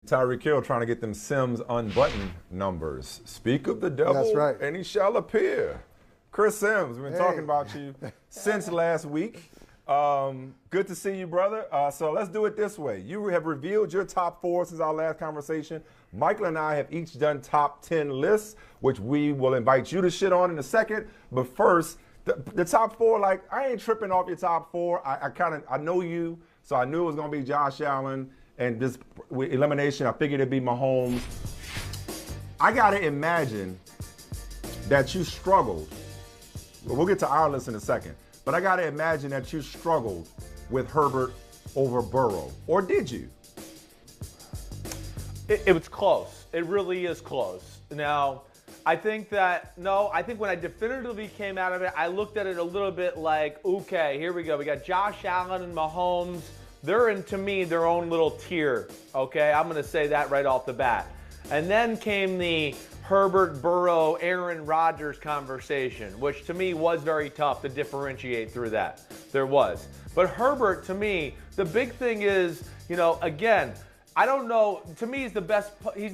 Tyreek Hill trying to get them Sims unbuttoned numbers. Speak of the devil, That's right. and he shall appear. Chris Sims, we've been talking about you since last week. Good to see you, brother. So let's do it this way. You have revealed your top 4 since our last conversation. Michael and I have each done top 10 lists, which we will invite you to shit on in a second. But first, the top 4, like, I ain't tripping off your top 4. I know you, so I knew it was going to be Josh Allen. And this elimination, I figured it'd be Mahomes. I got to imagine that you struggled. Well, we'll get to our list in a second. But I got to imagine that you struggled with Herbert over Burrow. Or did you? It was close. It really is close. Now, I think when I definitively came out of it, I looked at it a little bit like, okay, here we go. We got Josh Allen and Mahomes. They're in, to me, their own little tier, okay? I'm going to say that right off the bat. And then came the Herbert, Burrow, Aaron Rodgers conversation, which to me was very tough to differentiate through that. There was. But Herbert, to me, the big thing is, again, I don't know. To me, he's the best. If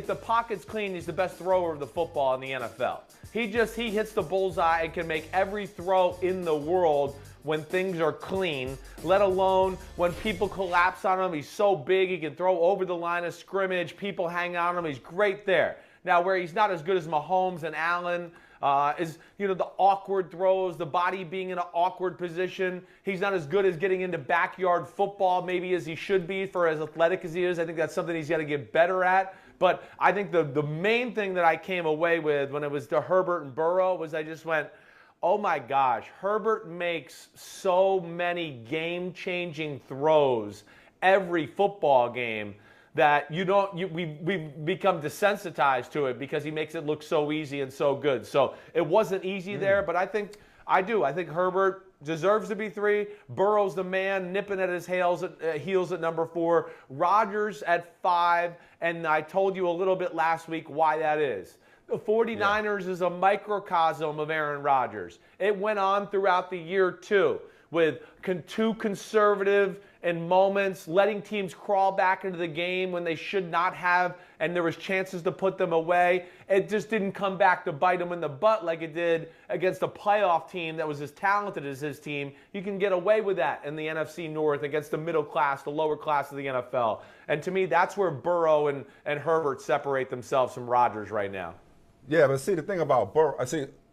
the pocket's clean, he's the best thrower of the football in the NFL. He hits the bullseye and can make every throw in the world when things are clean, let alone when people collapse on him. He's so big, he can throw over the line of scrimmage. People hang on him. He's great there. Now, where he's not as good as Mahomes and Allen is, the awkward throws, the body being in an awkward position. He's not as good as getting into backyard football maybe as he should be for as athletic as he is. I think that's something he's got to get better at. But I think the main thing that I came away with when it was to Herbert and Burrow was I just went, oh my gosh, Herbert makes so many game-changing throws every football game that we've become desensitized to it because he makes it look so easy and so good. So it wasn't easy there, but I think Herbert deserves to be 3. Burrow's the man, nipping at his heels at number 4. Rodgers at 5, and I told you a little bit last week why that is. The 49ers is a microcosm of Aaron Rodgers. It went on throughout the year, too, with too conservative in moments, letting teams crawl back into the game when they should not have, and there was chances to put them away. It just didn't come back to bite them in the butt like it did against a playoff team that was as talented as his team. You can get away with that in the NFC North against the middle class, the lower class of the NFL. And to me, that's where Burrow and Herbert separate themselves from Rodgers right now. Yeah, but see, the thing about Burrow,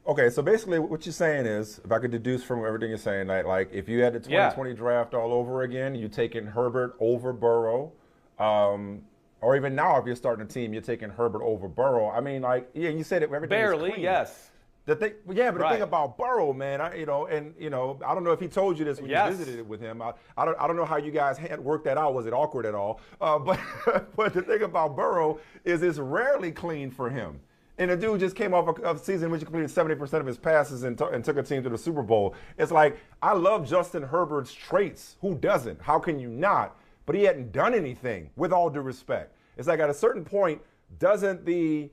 okay, so basically what you're saying is, if I could deduce from everything you're saying, like if you had the 2020 draft all over again, you're taking Herbert over Burrow, or even now if you're starting a team, you're taking Herbert over Burrow. I mean, you said it, everything barely, is clean. Yes. The thing about Burrow, man, I don't know if he told you this when you visited with him. I don't know how you guys had worked that out. Was it awkward at all? But the thing about Burrow is it's rarely clean for him. And the dude just came off a season in which he completed 70% of his passes and took a team to the Super Bowl. It's like, I love Justin Herbert's traits. Who doesn't? How can you not? But he hadn't done anything, with all due respect. It's like at a certain point, doesn't again,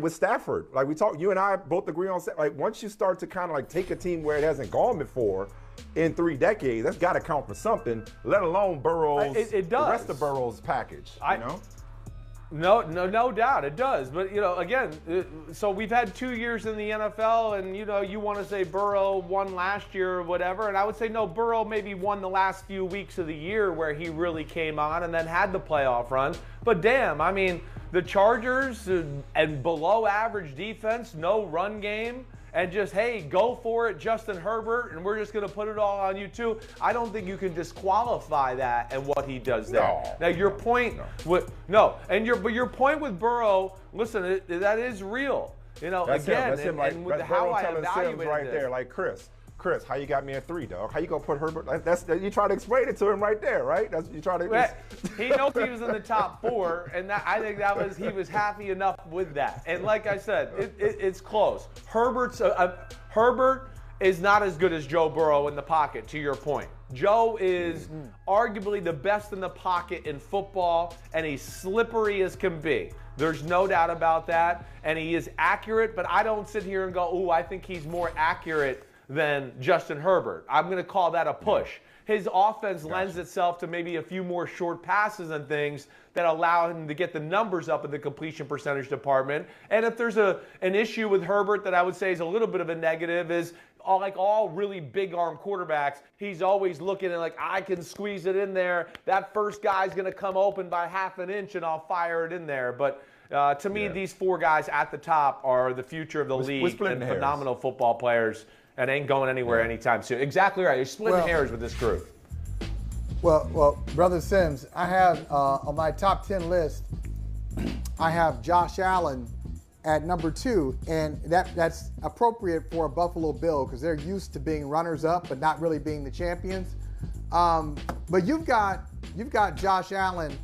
with Stafford, like you and I both agree on, like once you start to kind of like take a team where it hasn't gone before in 3 decades, that's got to count for something, let alone Burrow's, it does. The rest of Burrow's package, No doubt it does. But, again, so we've had 2 years in the NFL and, you want to say Burrow won last year or whatever. And I would say, no, Burrow maybe won the last few weeks of the year where he really came on and then had the playoff run. But damn, I mean, the Chargers and below average defense, no run game. And just, hey, go for it, Justin Herbert, and we're just going to put it all on you too. I don't think you can disqualify that and what he does there. No. Now your point, your point with Burrow, listen, that is real. That's again, That's him, and with how I evaluated right this. there, like Chris, how you got me at 3, dog? How you gonna put Herbert? You try to explain it to him right there, right? He knows he was in the top 4, and I think he was happy enough with that. And like I said, it's close. Herbert is not as good as Joe Burrow in the pocket, to your point. Joe is arguably the best in the pocket in football, and he's slippery as can be. There's no doubt about that. And he is accurate, but I don't sit here and go, ooh, I think he's more accurate than Justin Herbert. I'm going to call that a push. his offense lends itself to maybe a few more short passes and things that allow him to get the numbers up in the completion percentage department. And if there's an issue with Herbert that I would say is a little bit of a negative is, like all really big arm quarterbacks, he's always looking at like, I can squeeze it in there. That first guy's going to come open by half an inch and I'll fire it in there. But to me, these four guys at the top are the future of the league and phenomenal football players and ain't going anywhere anytime soon. Exactly right. You're splitting hairs with this group. Well, Brother Sims, I have on my top 10 list, I have Josh Allen at number 2, and that's appropriate for a Buffalo Bill because they're used to being runners-up but not really being the champions. But you've got Josh Allen.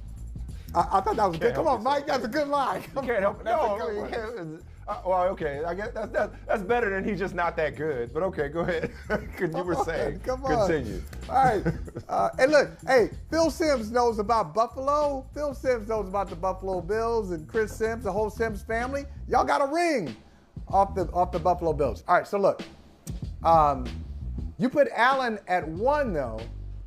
I thought that was good. Come on, Mike, that's a good line. You can't help it. No, you can't. Well, okay, I guess that's better than he's just not that good. But okay, go ahead. You were saying. Come on. Continue. All right. And look, hey, Phil Simms knows about Buffalo. Phil Simms knows about the Buffalo Bills, and Chris Simms, the whole Simms family. Y'all got a ring off the Buffalo Bills. All right. So look, you put Allen at 1 though,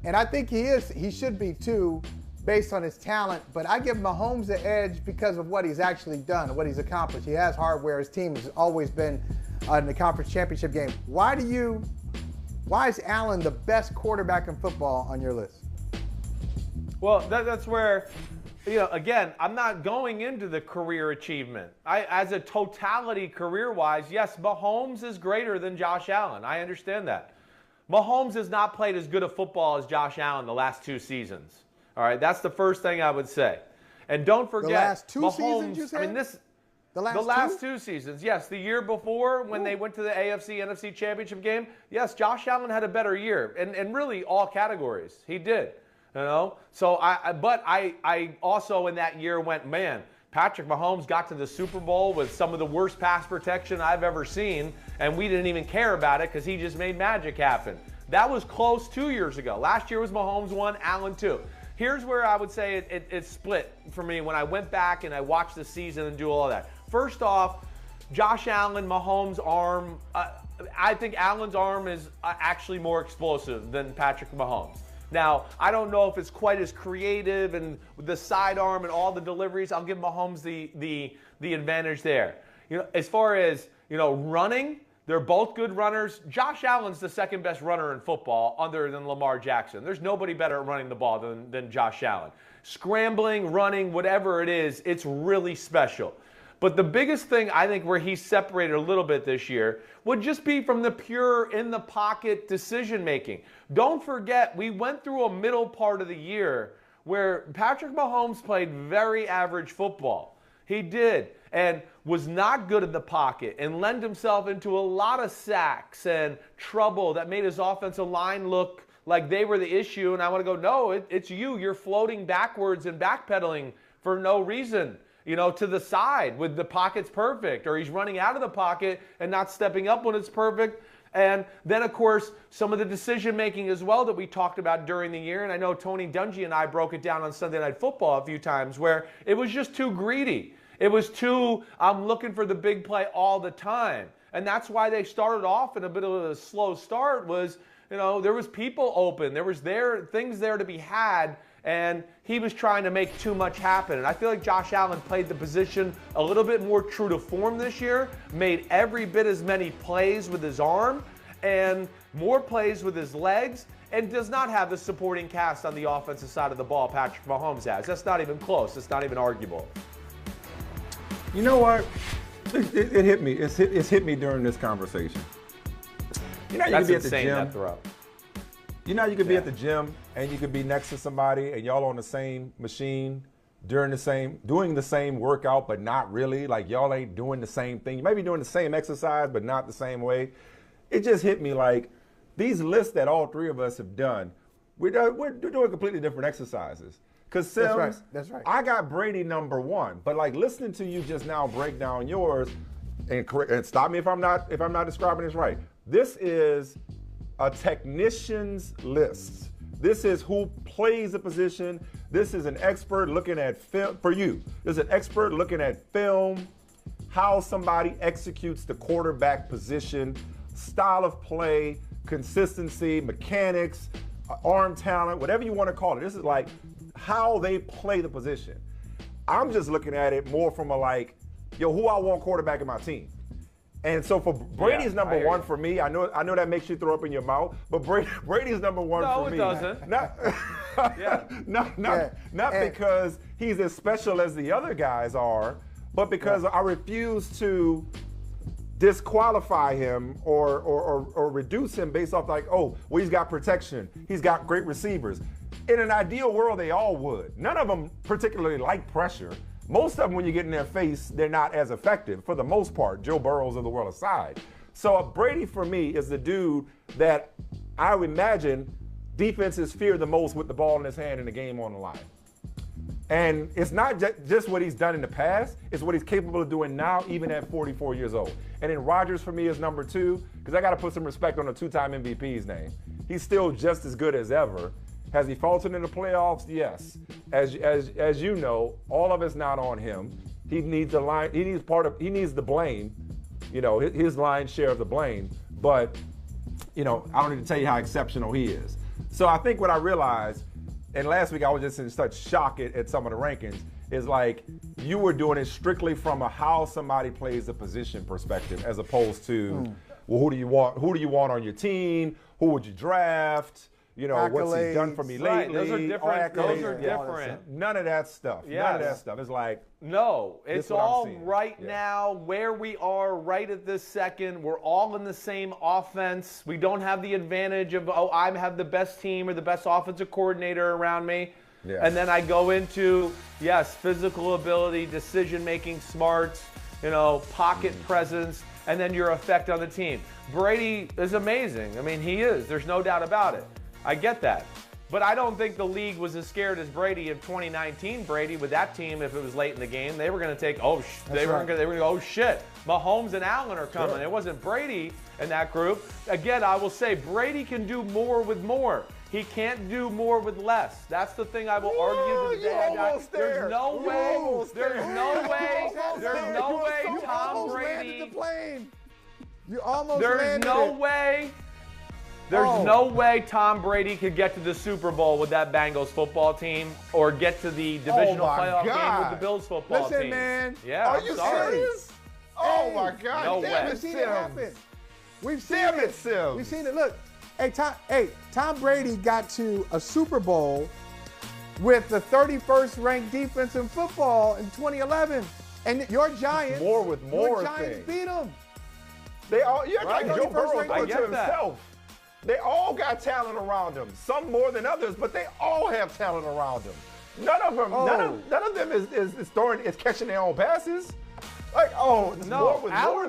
and I think he should be 2. Based on his talent, but I give Mahomes the edge because of what he's actually done, what he's accomplished. He has hardware. His team has always been in the conference championship game. Why is Allen the best quarterback in football on your list? Well, that's where, again, I'm not going into the career achievement. As a totality career-wise, yes, Mahomes is greater than Josh Allen. I understand that. Mahomes has not played as good a football as Josh Allen the last 2 seasons. All right, that's the first thing I would say. And don't forget, the last 2 Mahomes, seasons, you said? I mean, the last two seasons, yes. The year before when they went to the AFC, NFC championship game, yes, Josh Allen had a better year, and really all categories. He did, So I also in that year went, man, Patrick Mahomes got to the Super Bowl with some of the worst pass protection I've ever seen, and we didn't even care about it because he just made magic happen. That was close 2 years ago. Last year was Mahomes 1, Allen 2. Here's where I would say it split for me when I went back and I watched the season and do all that. First off, Josh Allen, Mahomes' arm, I think Allen's arm is actually more explosive than Patrick Mahomes. Now, I don't know if it's quite as creative and the sidearm and all the deliveries. I'll give Mahomes the advantage there. As far as, running, they're both good runners. Josh Allen's the second best runner in football other than Lamar Jackson. There's nobody better at running the ball than Josh Allen. Scrambling, running, whatever it is, it's really special. But the biggest thing I think where he's separated a little bit this year would just be from the pure in-the-pocket decision-making. Don't forget, we went through a middle part of the year where Patrick Mahomes played very average football. He did, and was not good in the pocket and lent himself into a lot of sacks and trouble that made his offensive line look like they were the issue. And I want to go, no, it's you. You're floating backwards and backpedaling for no reason, to the side with the pocket's perfect, or he's running out of the pocket and not stepping up when it's perfect. And then, of course, some of the decision-making as well that we talked about during the year. And I know Tony Dungy and I broke it down on Sunday Night Football a few times where it was just too greedy. It was too, I'm looking for the big play all the time. And that's why they started off in a bit of a slow start was, there was people open. There was things there to be had. And he was trying to make too much happen. And I feel like Josh Allen played the position a little bit more true to form this year, made every bit as many plays with his arm and more plays with his legs, and does not have the supporting cast on the offensive side of the ball Patrick Mahomes has. That's not even close. It's not even arguable. You know what? It hit me. It's hit me during this conversation. You could be at the gym. You could be at the gym and you could be next to somebody and y'all on the same machine doing the same workout, but not really. Like y'all ain't doing the same thing. You may be doing the same exercise, but not the same way. It just hit me like these lists that all three of us have done, we're doing completely different exercises. Because Sims, that's right. I got Brady number 1, but like listening to you just now break down yours, and stop me if I'm not describing this right. This is a technician's list. This is who plays a position. This is an expert looking at film for you. This is an expert looking at film, how somebody executes the quarterback position, style of play, consistency, mechanics, arm talent, whatever you want to call it. This is like how they play the position. I'm just looking at it more from a like, yo, who I want quarterback in my team. And so for Brady's number one for me, I know that makes you throw up in your mouth, but Brady's number one for me. No, it doesn't. Not because he's as special as the other guys are, but because I refuse to disqualify him or reduce him based off like, oh, well, he's got protection, he's got great receivers. In an ideal world, they all would. None of them particularly like pressure. Most of them, when you get in their face, they're not as effective for the most part, Joe Burrows of the world aside. So Brady, for me, is the dude that I would imagine defenses fear the most with the ball in his hand and the game on the line. And it's not just what he's done in the past, it's what he's capable of doing now, even at 44 years old. And then Rodgers, for me, is number two, because I got to put some respect on a two-time MVP's name. He's still just as good as ever. Has he faltered in the playoffs? Yes. As you know, all of it's not on him. He needs the line. He needs the blame. You know, his lion's share of the blame. But you know, I don't need to tell you how exceptional he is. So I think what I realized, and last week I was just in such shock at some of the rankings, is like you were doing it strictly from a how somebody plays the position perspective, as opposed to, well, who do you want? Who do you want on your team? Who would you draft? You know, accolades. What's he done for me lately? Right. Those are different. Those are different. None of that stuff. Yes. None of that stuff. It's like, no, it's all right now, where we are right at this second. We're all in the same offense. We don't have the advantage of, oh, I have the best team or the best offensive coordinator around me. Yeah. And then I go into, yes, physical ability, decision-making smarts, you know, pocket presence, and then your effect on the team. Brady is amazing. I mean, he is. There's no doubt about it. I get that. But I don't think the league was as scared as Brady of 2019 Brady with that team. If it was late in the game, they were going to take, they were going to go, oh shit, Mahomes and Allen are coming. Sure. It wasn't Brady in that group. Again, I will say Brady can do more with more. He can't do more with less. That's the thing I will argue today. There's no way Tom Brady. You almost There's no way Tom Brady could get to the Super Bowl with that Bengals football team or get to the divisional playoff game with the Bills football team. Listen, man. Yeah, are you serious? Oh, my God. No way. We've seen it happen. We've seen it, Sims. We've seen it. Look, Tom Brady got to a Super Bowl with the 31st ranked defense in football in 2011. And your Giants, your Giants beat them. They all, like Joe Burrow put to himself. They all got talent around them. Some more than others, but they all have talent around them. None of them is catching their own passes. Like, Allen's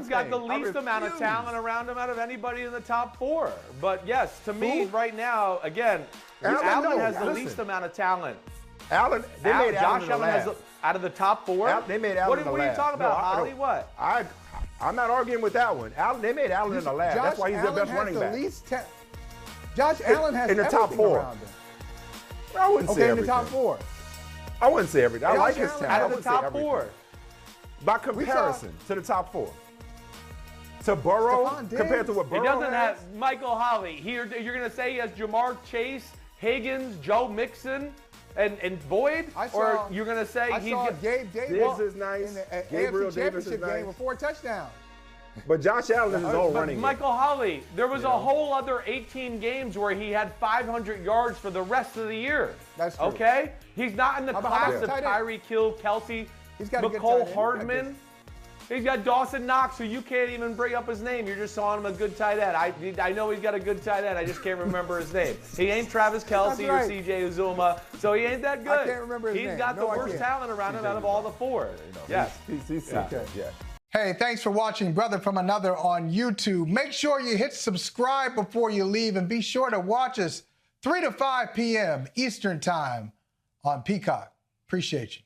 got the least amount of talent around him out of anybody in the top four. But yes, to me, right now, again, Allen has the least amount of talent. Allen, they made Josh Allen has out of the top four. They made Allen in the lab. What are you talking about, Holley? What? I'm not arguing with that one. They made Allen in the lab. That's why he's their best running back. Josh Allen has in the top four. Around him. I wouldn't say everything. In the top four. I wouldn't say everything. I like his talent. Out of the top four. By comparison to the top four. To Burrow, compared to what Burrow has. He doesn't have Michael Holley. You're going to say he has Jamar Chase, Higgins, Joe Mixon, and Boyd? Or you're going to say he's got Gabe Davis. This is nice. In the Gabriel AFC Davis Championship game with 4 touchdowns. But Josh Allen is his own running. Michael Holley, there was a whole other 18 games where he had 500 yards for the rest of the year. That's true. Okay? He's not in the class of Tyreek Hill, Kelsey, McCole Hardman. He's got Dawson Knox, who you can't even bring up his name. You're just calling him a good tight end. I know he's got a good tight end. I just can't remember his name. He ain't Travis Kelce or CJ Uzomah, so he ain't that good. I can't remember his name. He's got the worst talent around him out of all the four. Yes. He's okay. Yeah. Hey, thanks for watching Brother from Another on YouTube. Make sure you hit subscribe before you leave, and be sure to watch us 3 to 5 p.m. Eastern Time on Peacock. Appreciate you.